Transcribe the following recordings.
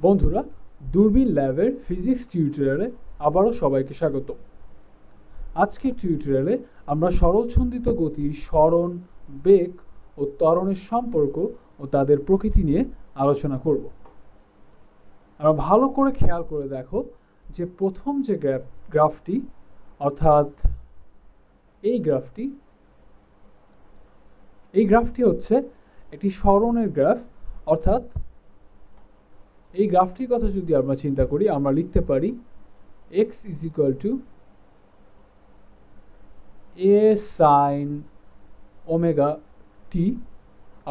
বন্ধুরা, দূরবীন ল্যাবের ফিজিক্স টিউটোরিয়ালে আবারও সবাইকে স্বাগত। আজকের টিউটোরিয়ালে আমরা সরলছন্দিত গতির সরণ, বেগ ও ত্বরণের সম্পর্ক ও তাদের প্রকৃতি নিয়ে আলোচনা করব। আমরা ভালো করে খেয়াল করে দেখো যে প্রথম যে গ্রাফটি অর্থাৎ এই গ্রাফটি হচ্ছে একটি সরণের গ্রাফ। অর্থাৎ এই গ্রাফটির কথা যদি আমরা চিন্তা করি, আমরা লিখতে পারি x is equal to a sin omega t,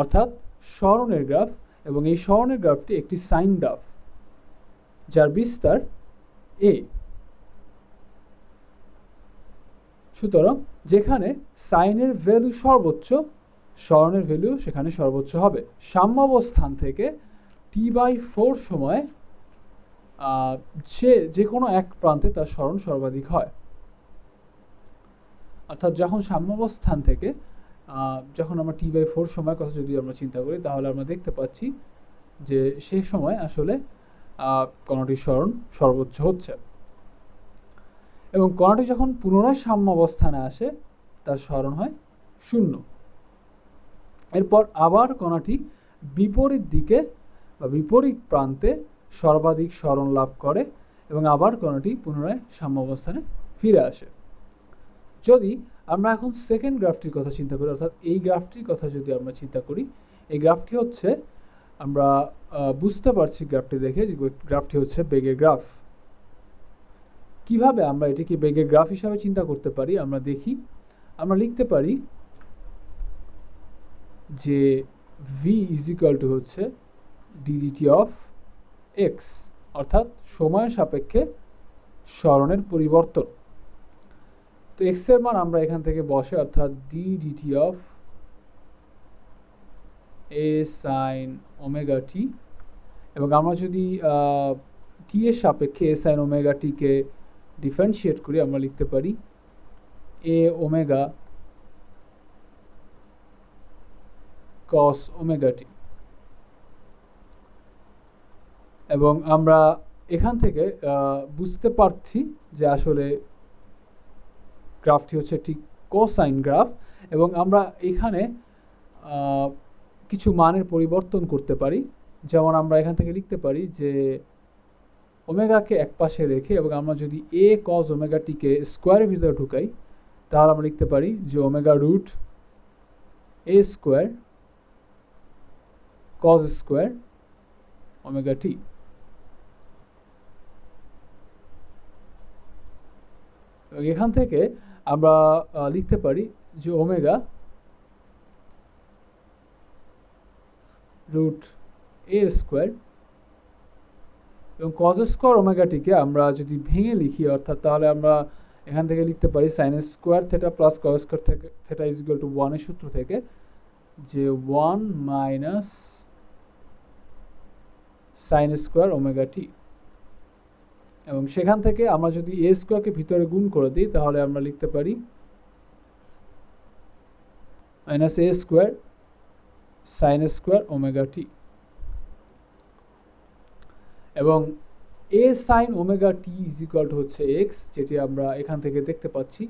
অর্থাৎ সরণের গ্রাফ, এবং এই সরণের গ্রাফটি একটি সাইন গ্রাফ যার বিস্তার a। সুতরাং যেখানে সাইনের ভ্যালু সর্বোচ্চ, সরণের ভ্যালু সেখানে সর্বোচ্চ হবে। সাম্যাবস্থান থেকে t/4 সময় যে কোনো এক প্রান্তে তার সরণ সর্বাধিক হয়। অর্থাৎ যখন সাম্যাবস্থান থেকে যখন আমরা t/4 সময় কথা যদি আমরা চিন্তা করি, তাহলে আমরা দেখতে পাচ্ছি যে সেই সময় আসলে কণাটির সরণ সর্বোচ্চ হচ্ছে, এবং কণাটি যখন পুনরায় সাম্যাবস্থানে আসে তার সরণ হয় 0। এরপর আবার কণাটি বিপরীত দিকে বা বিপরীত প্রান্তে সর্বাধিক সরণ লাভ করে এবং আবার কণাটি পুনরায় সাম্যাবস্থানে ফিরে আসে। যদি আমরা এখন সেকেন্ড গ্রাফটির কথা চিন্তা করি, অর্থাৎ এই গ্রাফটির কথা যদি আমরা চিন্তা করি, এই গ্রাফটি হচ্ছে, আমরা বুঝতে পারছি গ্রাফটি দেখে যে গ্রাফটি হচ্ছে বেগের গ্রাফ। কিভাবে আমরা এটিকে বেগের গ্রাফ হিসাবে চিন্তা করতে পারি আমরা দেখি। আমরা লিখতে পারি যে v is equal to হচ্ছে ddt of x, অর্থাৎ সময়ের সাপেক্ষে সরণের পরিবর্তন। তো x এর মান আমরা এখান থেকে বসে, অর্থাৎ ddt of a sin omega t, এবং আমরা যদি t এর সাপেক্ষে a sin omega t K differentiate করি, আমরা লিখতে পারি a omega cos omega t। এবং আমরা এখান থেকে বুঝতে পারছি যে আসলে গ্রাফটি হচ্ছে একটি কোসাইন গ্রাফ, এবং আমরা এখানে কিছু মানের পরিবর্তন করতে পারি। যেমন আমরা এখান থেকে লিখতে পারি যে ওমেগাকে এক পাশে রেখে, এবং আমরা যদি a cos omega t কে স্কোয়ারের ভিতরে ঢুকাই, তাহলে আমরা লিখতে পারি যে omega root a square cos square omega t। এবং এখান থেকে আমরা লিখতে পারি যে ওমেগা রুট a স্কোয়ার, এবং cos স্কোয়ার ওমেগা টিকে আমরা যদি ভেঙে লিখি, অর্থাৎ তাহলে আমরা এখান থেকে লিখতে পারি sin square theta plus cos square theta is equal two 1 এর সূত্র থেকে, যে 1 minus sin square omega t. এবং সেখান থেকে আমরা যদি a স্কোয়ারকে ভিতরে গুণ করে দিই, তাহলে আমরা লিখতে পারি minus a square sin square omega t. এবং a sin omega t is equal to হচ্ছে x, যেটি আমরা এখান থেকে দেখতে পাচ্ছি।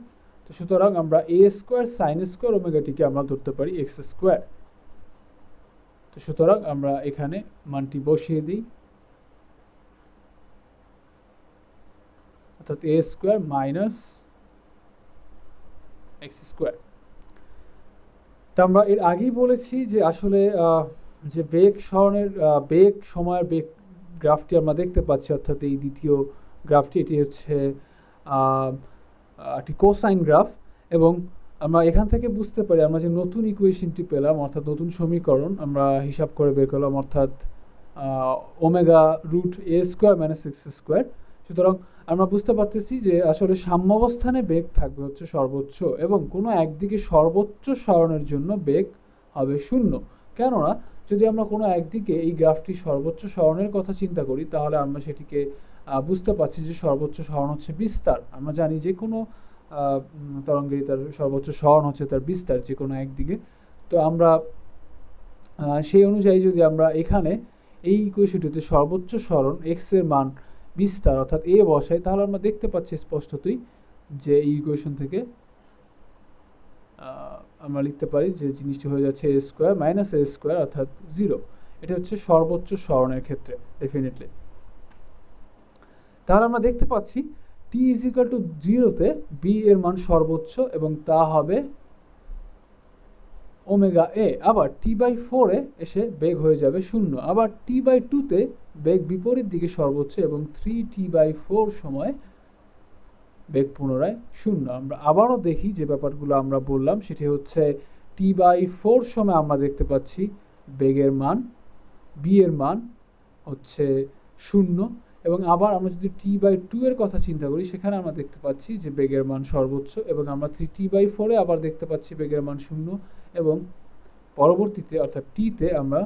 তো সুতরাং আমরা a square sin square omega টিকে আমরা ধরতে পারি x স্কোয়ার। তো সুতরাং আমরা এখানে মানটি বসিয়ে দিই, অর্থাৎ a square minus x square. তা আমরা এর আগেই বলেছি যে আসলে যে বেগ সরণের বেগ সময়ের বেগ গ্রাফটি আমরা দেখতে পাচ্ছি, অর্থাৎ এই দ্বিতীয় গ্রাফটি, এটি হচ্ছে একটি কোসাইন গ্রাফ। এবং আমরা এখান থেকে বুঝতে পারি আমরা যে নতুন ইকুয়েশনটি পেলাম, অর্থাৎ নতুন সমীকরণ আমরা হিসাব করে বের করলাম, অর্থাৎ omega root a square minus x square. সুতরাং আমরা বুঝতে পারতেছি যে আসলে সাম্যাবস্থানে বেগ থাকবে হচ্ছে সর্বোচ্চ, এবং কোনো একদিকে সর্বোচ্চ সরণের জন্য বেগ হবে 0। কেননা যদি আমরা কোনো একদিকে এই গ্রাফটি সর্বোচ্চ সরণের কথা চিন্তা করি, তাহলে আমরা সেটিকে বুঝতে পারছি যে সর্বোচ্চ সরণ হচ্ছে বিস্তার। আমরা জানি যে কোনো তরঙ্গেরই তার সর্বোচ্চ সরণ হচ্ছে তার বিস্তার, যে কোনো একদিকে। তো আমরা সেই অনুযায়ী যদি আমরা এখানে এই ইকুয়েশনটিতে সর্বোচ্চ সরণ x এর মান বিস্তার অর্থাৎ a বসাই, তাহলে আমরা দেখতে পাচ্ছি স্পষ্টতই যে এই ইকুয়েশন থেকে আমরা লিখতে পারি যে জিনিসটি হয়ে যাচ্ছে a square minus a square অর্থাৎ 0। এটা হচ্ছে সর্বোচ্চ সরণের ক্ষেত্রে ডেফিনেটলি। তাহলে আমরা দেখতে পাচ্ছি t ইজ ইকুয়াল টু 0-তে b এর মান সর্বোচ্চ এবং তা হবে ওমেগা a। আবার t/4-এ এসে বেগ হয়ে যাবে 0। আবার t/2-তে বেগ বিপরীত দিকে সর্বোচ্চ এবং 3t/4 সময় বেগ পুনরায় 0। আমরা আবারও দেখি যে ব্যাপারগুলো আমরা বললাম, সেটি হচ্ছে t/4 সময় আমরা দেখতে পাচ্ছি বেগের মান b এর মান হচ্ছে 0 এবং আবার আমরা যদি t/2 এর কথা চিন্তা করি সেখানে আমরা দেখতে পাচ্ছি যে বেগের মান সর্বোচ্চ এবং আমরা 3t/4-এ আবার দেখতে পাচ্ছি বেগের মান 0 এবং পরবর্তীতে অর্থাৎ t-তে আমরা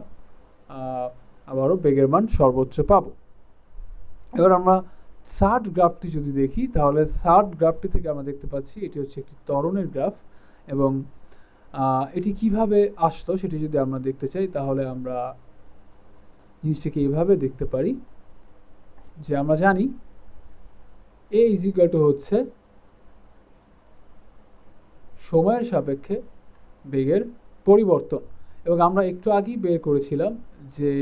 আবারও বেগের মান সর্বোচ্চ পাবো। এবার আমরা থার্ড গ্রাফটি যদি দেখি তাহলে থার্ড গ্রাফটি থেকে আমরা দেখতে পাচ্ছি এটি হচ্ছে একটি ত্বরণের গ্রাফ এবং এটি কিভাবে আসতো সেটি যদি আমরা দেখতে চাই তাহলে আমরা জিনিসটিকে এইভাবে দেখতে পারি যে আমরা জানি a ইজ ইকুয়াল টু হচ্ছে সময়ের সাপেক্ষে বেগের পরিবর্তন এবং আমরা একটু আগেই বের করেছিলাম যে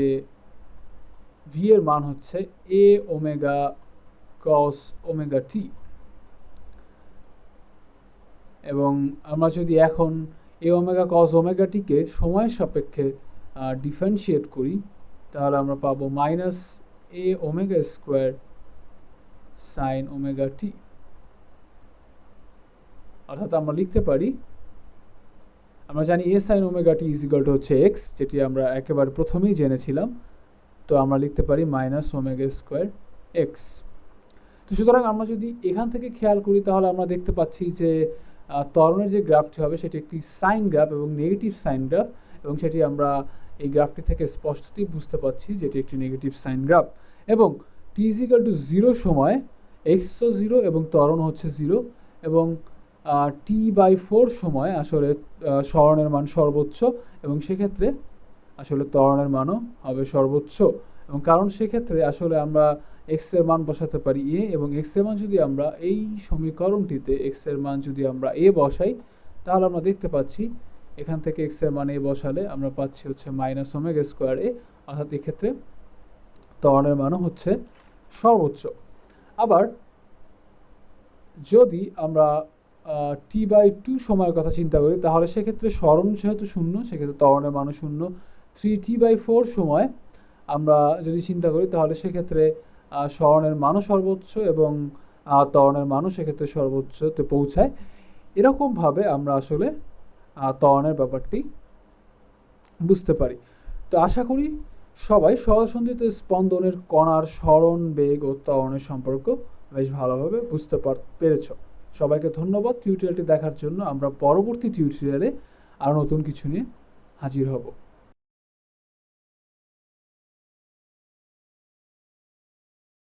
v এর মান হচ্ছে a omega cos omega t এবং আমরা যদি এখন a omega cos omega t কে সময়ের সাপেক্ষে ডিফারেন্সিয়েট করি তাহলে আমরা পাবো minus a omega square sine omega t অর্থাৎ আমরা লিখতে পারি, আমরা জানি a sine omega t is equal to হচ্ছে x, যেটি আমরা একেবারে প্রথমেই জেনেছিলাম। তো আমরা লিখতে পারি মাইনাস ওমেগা স্কোয়ার x। তো সুতরাং আমরা যদি এখান থেকে খেয়াল করি তাহলে আমরা দেখতে পাচ্ছি যে ত্বরণের যে গ্রাফটি হবে সেটি একটি সাইন গ্রাফ এবং নেগেটিভ সাইন গ্রাফ এবং সেটি আমরা এই গ্রাফটি থেকে স্পষ্টতই বুঝতে পারছি যেটি একটি নেগেটিভ সাইন গ্রাফ এবং t ইজ ইকুয়াল টু 0 সময় x ও 0 এবং ত্বরণ হচ্ছে 0 এবং t/4 সময় আসলে সরণের মান সর্বোচ্চ এবং সেক্ষেত্রে আসলে ত্বরণের মানও হবে সর্বোচ্চ এবং কারণ সেক্ষেত্রে আসলে আমরা x এর মান বসাতে পারি a এবং x এর মান যদি আমরা এই সমীকরণটিতে x এর মান যদি আমরা a বসাই তাহলে আমরা দেখতে পাচ্ছি এখান থেকে x এর মান a বসালে আমরা পাচ্ছি হচ্ছে মাইনাস ওমেগা স্কোয়ার a অর্থাৎ এক্ষেত্রে ত্বরণের মানও হচ্ছে সর্বোচ্চ। আবার যদি আমরা t/2 সময়ের কথা চিন্তা করি তাহলে সেক্ষেত্রে সরণ যেহেতু 0 সেক্ষেত্রে ত্বরণের মানও 0। 3t/4 সময় আমরা যদি চিন্তা করি তাহলে সেক্ষেত্রে সরণের মানও সর্বোচ্চ এবং ত্বরণের মানও সেক্ষেত্রে সর্বোচ্চতে পৌঁছায়। এরকমভাবে আমরা আসলে ত্বরণের ব্যাপারটি বুঝতে পারি। তো আশা করি সবাই সহসন্ধিত স্পন্দনের কণার সরণ বেগ ও ত্বরণের সম্পর্ক বেশ ভালোভাবে বুঝতে পেরেছ। সবাইকে ধন্যবাদ টিউটোরিয়ালটি দেখার জন্য। আমরা পরবর্তী টিউটোরিয়ালে আরও নতুন কিছু নিয়ে হাজির হব।